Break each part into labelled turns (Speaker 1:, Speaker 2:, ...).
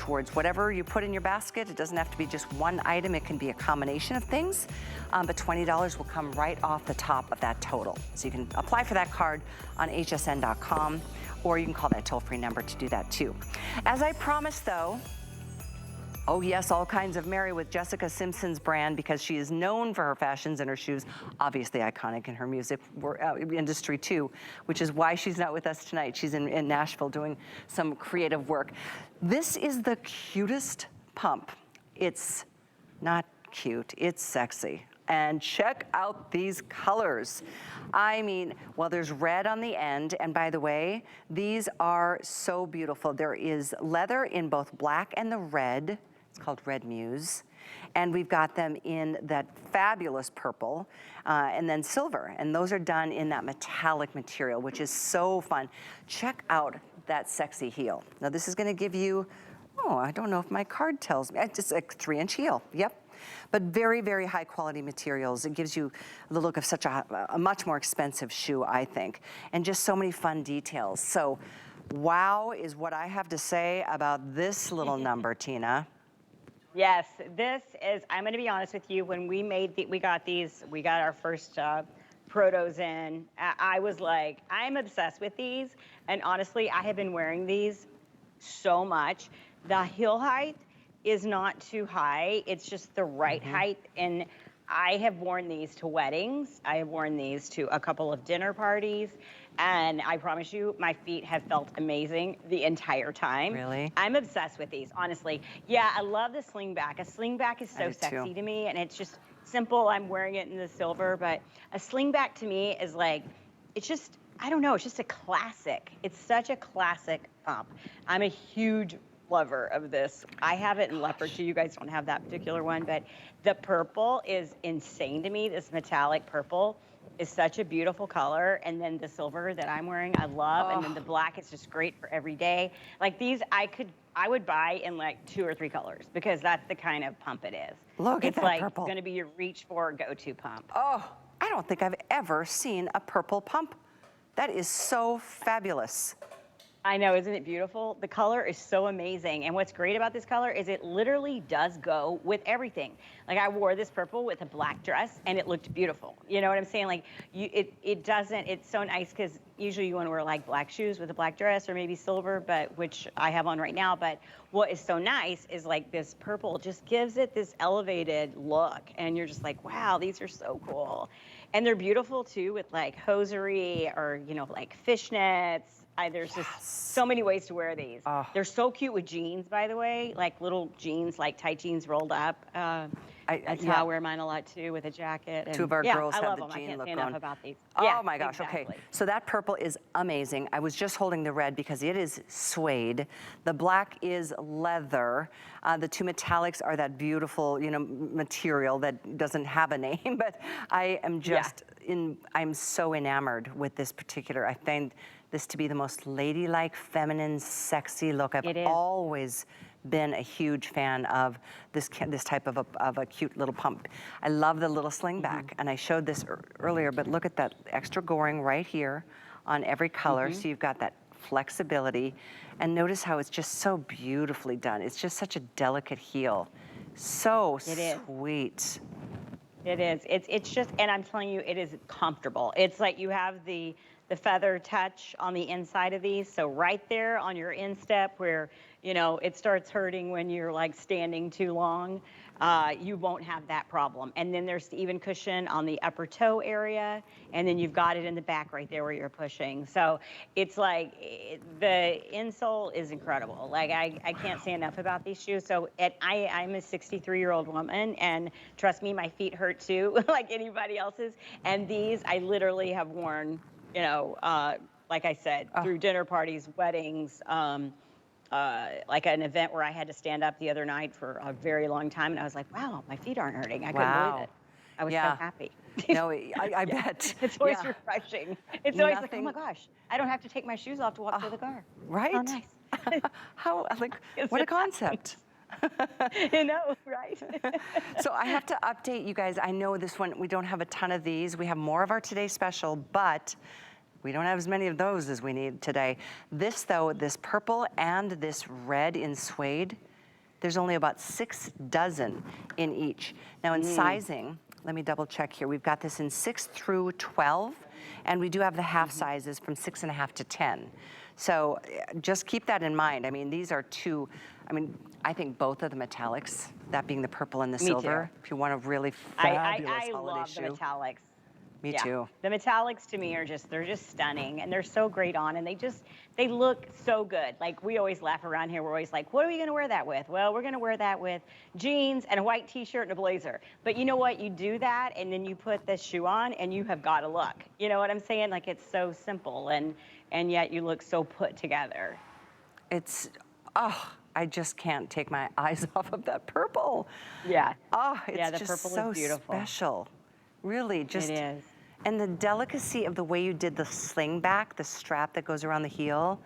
Speaker 1: towards whatever you put in your basket. It doesn't have to be just one item. It can be a combination of things, but $20 will come right off the top of that total. So you can apply for that card on hsn.com, or you can call that toll-free number to do that too. As I promised though, oh yes, all kinds of Mary with Jessica Simpson's brand, because she is known for her fashions and her shoes, obviously iconic in her music industry too, which is why she's not with us tonight. She's in Nashville doing some creative work. This is the cutest pump. It's not cute, it's sexy. And check out these colors. I mean, well, there's red on the end, and by the way, these are so beautiful. There is leather in both black and the red. It's called Red Muse. And we've got them in that fabulous purple, and then silver. And those are done in that metallic material, which is so fun. Check out that sexy heel. Now this is gonna give you, oh, I don't know if my card tells me, it's just a 3-inch heel, yep. But very, very high quality materials. It gives you the look of such a much more expensive shoe, I think. And just so many fun details. So, wow is what I have to say about this little number, Tina.
Speaker 2: Yes, this is, I'm gonna be honest with you, when we got our first protos in, I was like, I'm obsessed with these. And honestly, I have been wearing these so much. The heel height is not too high. It's just the right height. And I have worn these to weddings. I have worn these to a couple of dinner parties. And I promise you, my feet have felt amazing the entire time.
Speaker 1: Really?
Speaker 2: I'm obsessed with these, honestly. Yeah, I love the slingback. A slingback is so sexy
Speaker 1: too.
Speaker 2: to me, and it's just simple. I'm wearing it in the silver, but a slingback to me is like, it's just, I don't know, it's just a classic. It's such a classic pump. I'm a huge lover of this. I have it in leopard too. You guys don't have that particular one, but the purple is insane to me. This metallic purple is such a beautiful color. And then the silver that I'm wearing, I love. And then the black is just great for every day. Like these, I would buy in like 2 or 3 colors, because that's the kind of pump it is.
Speaker 1: Look at that
Speaker 2: like
Speaker 1: purple.
Speaker 2: It's gonna be your reach for go-to pump.
Speaker 1: Oh, I don't think I've ever seen a purple pump. That is so fabulous.
Speaker 2: I know, isn't it beautiful? The color is so amazing. And what's great about this color is it literally does go with everything. Like I wore this purple with a black dress and it looked beautiful. You know what I'm saying? Like it's so nice, because usually you want to wear like black shoes with a black dress or maybe silver, but which I have on right now. But what is so nice is like this purple just gives it this elevated look. And you're just like, wow, these are so cool. And they're beautiful too with like hosiery or, you know, like fishnets. There's just so many ways to wear these. They're so cute with jeans, by the way, like little jeans, like tight jeans rolled up. That's how I wear mine a lot too, with a jacket. And
Speaker 1: 2 of our girls have the jean look on.
Speaker 2: I can't say enough about these.
Speaker 1: Oh my gosh, okay. So that purple is amazing. I was just holding the red because it is suede. The black is leather. The 2 metallics are that beautiful, you know, material that doesn't have a name, but I am just I'm so enamored with this particular. I find this to be the most ladylike, feminine, sexy look. I've always been a huge fan of this type of a cute little pump. I love the little slingback, and I showed this earlier, but look at that extra goring right here on every color, so you've got that flexibility, and notice how it's just so beautifully done. It's just such a delicate heel. So sweet.
Speaker 2: It is. It's just, and I'm telling you, it is comfortable. It's like you have the feather touch on the inside of these. So right there on your instep where, you know, it starts hurting when you're like standing too long, you won't have that problem. And then there's the even cushion on the upper toe area. And then you've got it in the back right there where you're pushing. So it's like, the insole is incredible. Like I can't say enough about these shoes. So I'm a 63-year-old woman, and trust me, my feet hurt too, like anybody else's. And these I literally have worn, you know, like I said, through dinner parties, weddings, like an event where I had to stand up the other night for a very long time, and I was like, wow, my feet aren't hurting. I couldn't believe it. I was so happy.
Speaker 1: No, I bet.
Speaker 2: It's always refreshing. It's always like, oh my gosh, I don't have to take my shoes off to walk to the car.
Speaker 1: Right?
Speaker 2: How nice.
Speaker 1: How, like, what a concept.
Speaker 2: You know, right?
Speaker 1: So I have to update you guys. I know this one, we don't have a ton of these. We have more of our Today Special, but we don't have as many of those as we need today. This though, this purple and this red in suede, There's only about 6 dozen in each. Now in sizing, let me double check here. We've got this in 6 through 12, and we do have the half sizes from 6.5 to 10. So just keep that in mind. I mean, these are two, I think both of the metallics, that being the purple and the silver, if you want a really fabulous
Speaker 2: I
Speaker 1: holiday
Speaker 2: love
Speaker 1: shoe.
Speaker 2: the metallics.
Speaker 1: Me too.
Speaker 2: The metallics to me are they're just stunning, and they're so great on, and they look so good. Like, we always laugh around here. We're always like, what are we gonna wear that with? Well, we're gonna wear that with jeans and a white t-shirt and a blazer. But you know what? You do that, and then you put this shoe on, and you have got a look. You know what I'm saying? Like, it's so simple, and yet you look so put together.
Speaker 1: It's, I just can't take my eyes off of that purple.
Speaker 2: Yeah.
Speaker 1: It's
Speaker 2: the
Speaker 1: just
Speaker 2: purple
Speaker 1: so
Speaker 2: is beautiful.
Speaker 1: special. Really, just.
Speaker 2: It is.
Speaker 1: And the delicacy of the way you did the sling back, the strap that goes around the heel,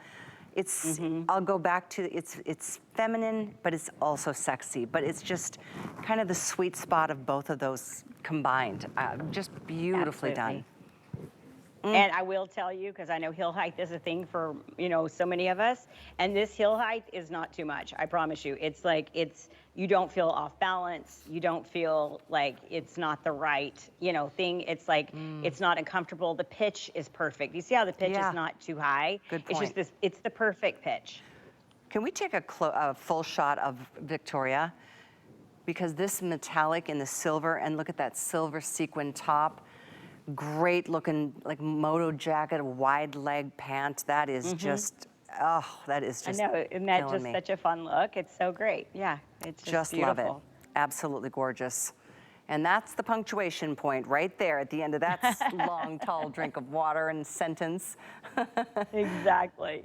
Speaker 1: it's, I'll go back to, it's feminine, but it's also sexy. But it's just kind of the sweet spot of both of those combined. Just beautifully done.
Speaker 2: And I will tell you, because I know heel height is a thing for, so many of us, and this heel height is not too much, I promise you. It's like, you don't feel off balance. You don't feel like it's not the right, thing. It's like, it's not uncomfortable. The pitch is perfect. You see how the pitch is not too high?
Speaker 1: Good point.
Speaker 2: It's just it's the perfect pitch.
Speaker 1: Can we take a full shot of Victoria? Because this metallic in the silver, and look at that silver sequin top, great looking, like moto jacket, wide leg pant. That is just, that is just
Speaker 2: I know, isn't that just
Speaker 1: me.
Speaker 2: such a fun look? It's so great. Yeah, it's just beautiful.
Speaker 1: Love it. Absolutely gorgeous. And that's the punctuation point right there at the end of that long, tall drink of water and sentence.
Speaker 2: Exactly.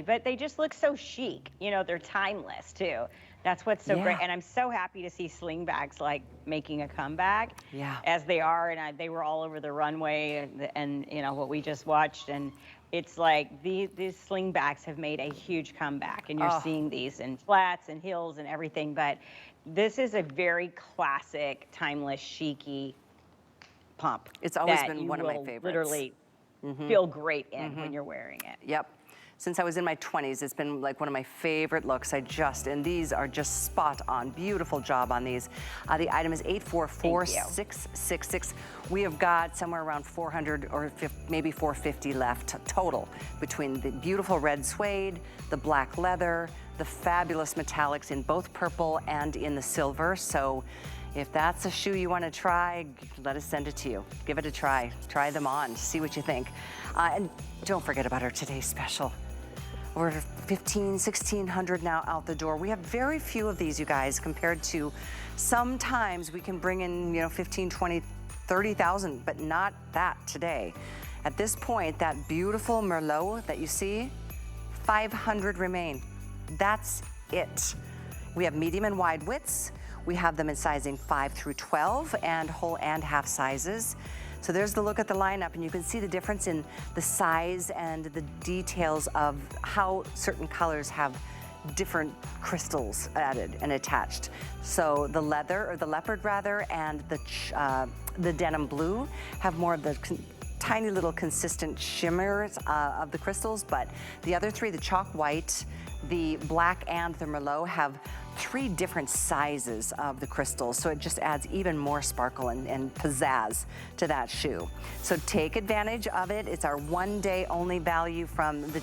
Speaker 2: But they just look so chic. They're timeless too. That's what's so great. And I'm so happy to see slingbacks like making a comeback as they are. And they were all over the runway and what we just watched. And it's like these slingbacks have made a huge comeback. And you're seeing these in flats and heels and everything. But this is a very classic, timeless, chic-y pump.
Speaker 1: It's always been one of my favorites.
Speaker 2: Literally feel great in when you're wearing it.
Speaker 1: Yep. Since I was in my 20s, it's been like one of my favorite looks. And these are just spot on. Beautiful job on these. The item is 844666. We have got somewhere around 400 or maybe 450 left total between the beautiful red suede, the black leather, the fabulous metallics in both purple and in the silver. So if that's a shoe you want to try, let us send it to you. Give it a try. Try them on. See what you think. And don't forget about our today's special. We're 1,600 now out the door. We have very few of these, you guys, compared to sometimes we can bring in, 15, 20, 30,000, but not that today. At this point, that beautiful Merlot that you see, 500 remain. That's it. We have medium and wide widths. We have them in sizing 5 through 12 and whole and half sizes. So there's the look at the lineup, and you can see the difference in the size and the details of how certain colors have different crystals added and attached. So the leather, or the leopard rather, and the denim blue have more of the tiny little consistent shimmers of the crystals, but the other three, the chalk white, the black, and the Merlot, have 3 different sizes of the crystals, so it just adds even more sparkle and pizzazz to that shoe. So take advantage of it. It's our one-day only value from the